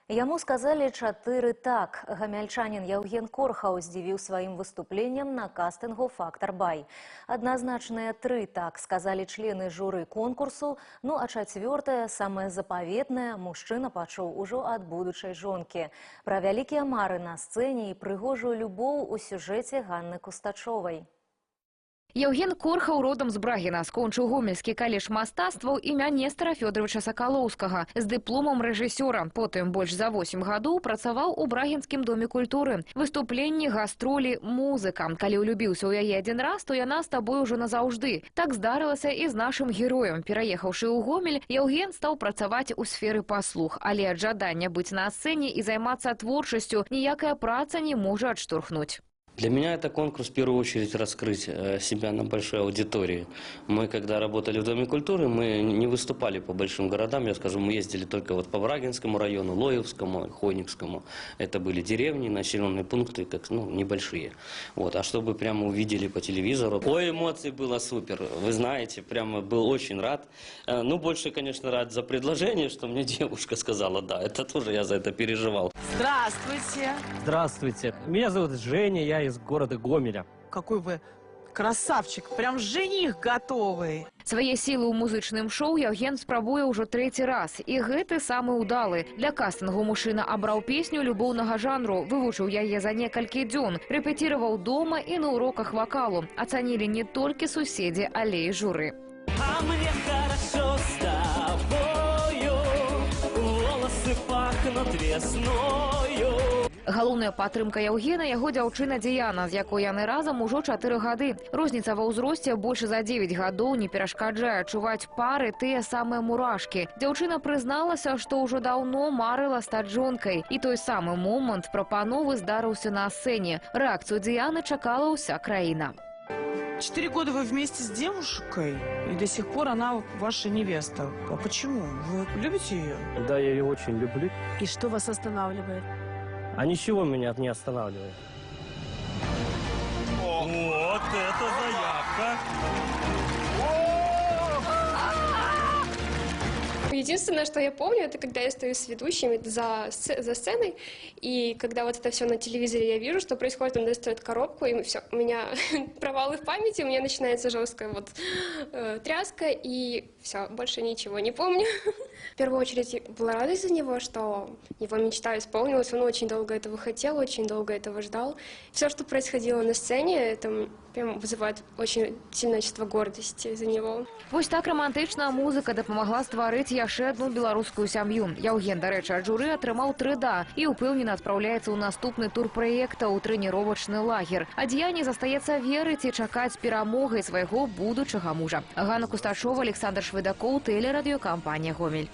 Яму сказали 4 так. Гамяльчанин Яўген Корхаў здзівіў сваім выступленнем на кастынгу «Фактор Бай». Адназначныя 3 так сказали члены журы конкурсу, ну а 4-е, самае запаветнае, мужчына пачуў ужо ад будучай жонкі. Пра вялікія мары на сцэне і прыгожую любоў у сюжэце Ганны Кустачовай. Яўген Корхаў родам з Брагіна, скончыў гомельскі каледж мастацтваў імя Нестара Фёдоровича Сакалоўскага з дыпломам рэжысёра. Потым больш за 8 гадоў працаваў у Брагінскім доме культуры. Выступленні, гастролі, музыка. Калі ўлюбіўся ў яе адзін раз, то яна з табой ужо назаўжды. Так здарылася і з нашым героем. Пераехаўшы ў Гомель, Яўген стаў працаваць у сферы паслуг, але ад жадання быць на сцэне і займацца творчасцю ніякая праца не можа адштурхнуць. Для меня это конкурс в первую очередь раскрыть себя на большой аудитории. Мы, когда работали в Доме культуры, мы не выступали по большим городам, я скажу, мы ездили только вот по Брагинскому району, Лоевскому, Хойникскому. Это были деревни, населенные пункты, как, небольшие. Вот. А чтобы прямо увидели по телевизору, ой, эмоций было супер, вы знаете, прямо был очень рад. Больше, конечно, рад за предложение, что мне девушка сказала, да, это тоже я за это переживал. Здравствуйте. Здравствуйте. Меня зовут Женя, я из города Гомеля. Какой вы красавчик, прям жених готовый. Свае сілы ў музычным шоу Яўген спрабуе ўжо 3-й раз. І гэты самы ўдалы. Для кастынгу мужчына абраў песню любоўнага жанру, вывучыў яе за некалькі дзён, рэпетировал дома і на уроках вакалу. Ацанілі не толькі суседзі, але і журы. А мне хорошо с тобою, волосы пахнут весною. Галоўная падтрымка Яўгена – яго дзяўчына Діяна, з якой яны разам ужо 4 гады. Розніца ва ўзросце больш за 9 гадоў не перашкаджае адчуваць пары тыя самыя мурашкі. Дзяўчына прызналася, што ўжо даўно марыла стаць жонкай. І той самы момант прапановы здарыўся на сцэне. Рэакцыю Діяны чакала ўся краіна. 4 года вы вместе с девушкой, и до сих пор она ваша невеста. А почему? Вы любите ее? Да, я ее очень люблю. И что вас останавливает? А ничего меня не останавливает. Вот это заявка! Единственное, что я помню, это когда я стою с ведущими за сценой, и когда вот это все на телевизоре я вижу, что происходит, он достает коробку, и все, у меня провалы в памяти, у меня начинается жесткая тряска, и все, больше ничего не помню. В первую очередь была радость за него, что его мечта исполнилась, он очень долго этого хотел, очень долго этого ждал. Все, что происходило на сцене, это прям вызывает очень сильное чувство гордости за него. Вось так романтичная музыка дапамагла стварыць яшчэ одну беларускую сям'ю. Яўген, дарэчы, ад журы атрымаў 3 і упэўнена адпраўляецца ў наступны тур праекта ў трэніровачны лагер. А Діяне застаецца верыць і чакаць перамогай свайго будучага мужа. Ганна Кустачова, Александр Шведакоў, тэлерадыёкампанія «Гомель».